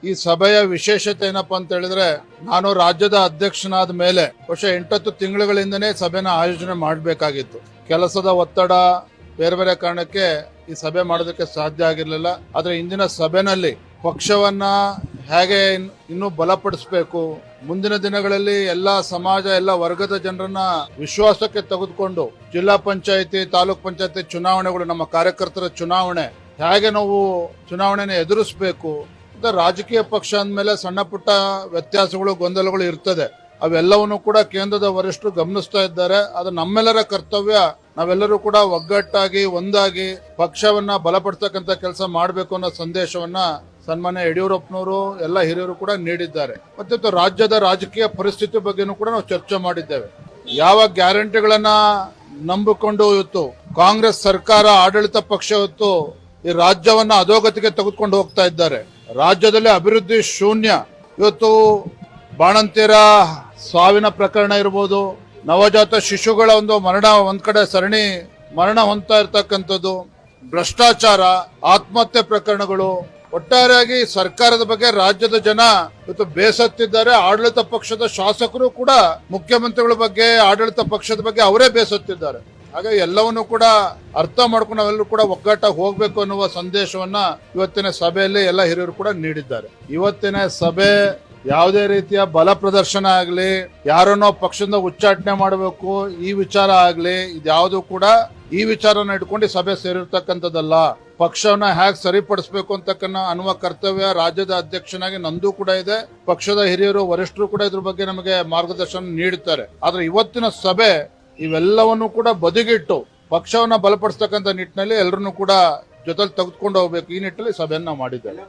ಈ ಸಭೆಯ ವಿಶೇಷತೆ ಏನಪ್ಪಾ ಅಂತ ಹೇಳಿದ್ರೆ, ನಾನು ರಾಜ್ಯದ ಅಧ್ಯಕ್ಷನಾದ ಮೇಲೆ ಬಹುಶಃ 8 ತಿಂಗಳುಗಳಿಂದನೇ ಸಭೆನ ಆಯೋಜನೆ ಮಾಡಬೇಕಾಗಿತ್ತು. ಕೆಲಸದ ಒತ್ತಡ ಬೇರೆ ಬೇರೆ ಕಾರಣಕ್ಕೆ ಈ ಸಭೆ ಮಾಡೋದಕ್ಕೆ ಸಾಧ್ಯ ಆಗಿರಲಿಲ್ಲ. ಆದ್ರೆ ಇಂದಿನ ಸಭೆನಲ್ಲಿ ಪಕ್ಷವನ್ನ ಹೇಗೆ ಇನ್ನೂ ಬಲಪಡಿಸಬೇಕು, ಮುಂದಿನ ದಿನಗಳಲ್ಲಿ ಎಲ್ಲಾ ಸಮಾಜ ಎಲ್ಲ ವರ್ಗದ ಜನರನ್ನ ವಿಶ್ವಾಸಕ್ಕೆ ತೆಗೆದುಕೊಂಡು ಜಿಲ್ಲಾ ಪಂಚಾಯತಿ ತಾಲೂಕ್ ಪಂಚಾಯತಿ ಚುನಾವಣೆಗಳು, ನಮ್ಮ ಕಾರ್ಯಕರ್ತರ ಚುನಾವಣೆ ಹೇಗೆ ನಾವು ಚುನಾವಣೆನ ಎದುರಿಸಬೇಕು ಅಂತ, ರಾಜಕೀಯ ಪಕ್ಷ ಅಂದಮೇಲೆ ಸಣ್ಣ ಪುಟ್ಟ ವ್ಯತ್ಯಾಸಗಳು ಗೊಂದಲಗಳು ಇರ್ತದೆ. ಅವೆಲ್ಲವನ್ನು ಕೂಡ ಕೇಂದ್ರದ ವರಿಷ್ಠರು ಗಮನಿಸ್ತಾ ಇದ್ದಾರೆ. ಅದು ನಮ್ಮೆಲ್ಲರ ಕರ್ತವ್ಯ. ನಾವೆಲ್ಲರೂ ಕೂಡ ಒಗ್ಗಟ್ಟಾಗಿ ಒಂದಾಗಿ ಪಕ್ಷವನ್ನ ಬಲಪಡಿಸತಕ್ಕಂತ ಕೆಲಸ ಮಾಡಬೇಕು ಅನ್ನೋ ಸಂದೇಶವನ್ನ ಸನ್ಮಾನ್ಯ ಯಡಿಯೂರಪ್ಪನವರು ಎಲ್ಲ ಹಿರಿಯರು ಕೂಡ ನೀಡಿದ್ದಾರೆ. ಮತ್ತೆ ರಾಜ್ಯದ ರಾಜಕೀಯ ಪರಿಸ್ಥಿತಿ ಬಗ್ಗೆನೂ ಕೂಡ ನಾವು ಚರ್ಚೆ ಮಾಡಿದ್ದೇವೆ. ಯಾವ ಗ್ಯಾರಂಟಿಗಳನ್ನ ನಂಬಿಕೊಂಡು ಇವತ್ತು ಕಾಂಗ್ರೆಸ್ ಸರ್ಕಾರ ಆಡಳಿತ ಪಕ್ಷ ಇವತ್ತು ಈ ರಾಜ್ಯವನ್ನ ಅಧೋಗತಿಗೆ ತೆಗೆದುಕೊಂಡು ಹೋಗ್ತಾ ಇದ್ದಾರೆ. ರಾಜ್ಯದಲ್ಲಿ ಅಭಿವೃದ್ಧಿ ಶೂನ್ಯ. ಇವತ್ತು ಬಾಣಂತಿಯರ ಸಾವಿನ ಪ್ರಕರಣ ಇರ್ಬೋದು, ನವಜಾತ ಶಿಶುಗಳ ಒಂದು ಮರಣ, ಒಂದ್ ಕಡೆ ಸರಣಿ ಮರಣ ಹೊಂದ್ತಾ ಇರ್ತಕ್ಕಂಥದ್ದು, ಭ್ರಷ್ಟಾಚಾರ, ಆತ್ಮಹತ್ಯೆ ಪ್ರಕರಣಗಳು, ಒಟ್ಟಾರೆಯಾಗಿ ಸರ್ಕಾರದ ಬಗ್ಗೆ ರಾಜ್ಯದ ಜನ ಇವತ್ತು ಬೇಸತ್ತಿದ್ದಾರೆ. ಆಡಳಿತ ಪಕ್ಷದ ಶಾಸಕರು ಕೂಡ ಮುಖ್ಯಮಂತ್ರಿಗಳ ಬಗ್ಗೆ, ಆಡಳಿತ ಪಕ್ಷದ ಬಗ್ಗೆ ಅವರೇ ಬೇಸತ್ತಿದ್ದಾರೆ. ಹಾಗಾಗಿ ಎಲ್ಲವನ್ನೂ ಕೂಡ ಅರ್ಥ ಮಾಡ್ಕೊಂಡು ನಾವೆಲ್ಲರೂ ಕೂಡ ಒಗ್ಗಟ್ಟಾಗಿ ಹೋಗ್ಬೇಕು ಅನ್ನುವ ಸಂದೇಶವನ್ನ ಇವತ್ತಿನ ಸಭೆಯಲ್ಲಿ ಎಲ್ಲ ಹಿರಿಯರು ಕೂಡ ನೀಡಿದ್ದಾರೆ. ಇವತ್ತಿನ ಸಭೆ ಯಾವುದೇ ರೀತಿಯ ಬಲ ಪ್ರದರ್ಶನ ಆಗ್ಲಿ, ಯಾರನ್ನೋ ಪಕ್ಷದಿಂದ ಉಚ್ಚಾಟನೆ ಮಾಡಬೇಕು ಈ ವಿಚಾರ ಆಗ್ಲಿ, ಇದ್ಯಾವುದು ಕೂಡ ಈ ವಿಚಾರನ ಇಟ್ಕೊಂಡು ಸಭೆ ಸೇರಿರ್ತಕ್ಕಂಥದ್ದಲ್ಲ. ಪಕ್ಷವನ್ನ ಹೇಗೆ ಸರಿಪಡಿಸಬೇಕು ಅಂತಕ್ಕನ್ನ ಅನ್ನುವ ಕರ್ತವ್ಯ ರಾಜ್ಯದ ಅಧ್ಯಕ್ಷನಾಗಿ ನಂದು ಕೂಡ ಇದೆ. ಪಕ್ಷದ ಹಿರಿಯರು ವರಿಷ್ಠರು ಕೂಡ ಇದ್ರ ಬಗ್ಗೆ ನಮಗೆ ಮಾರ್ಗದರ್ಶನ ನೀಡುತ್ತಾರೆ. ಆದ್ರೆ ಇವತ್ತಿನ ಸಭೆ ಇವೆಲ್ಲವನ್ನು ಕೂಡ ಬದಿಗಿಟ್ಟು ಪಕ್ಷವನ್ನ ಬಲಪಡಿಸತಕ್ಕಂಥ ನಿಟ್ಟಿನಲ್ಲಿ ಎಲ್ಲರನ್ನು ಕೂಡ ಜೊತೆಲಿ ತೆಗೆದುಕೊಂಡು ಹೋಗ್ಬೇಕು, ಈ ನಿಟ್ಟಿನಲ್ಲಿ ಸಭೆಯನ್ನ ಮಾಡಿದ್ದೇವೆ.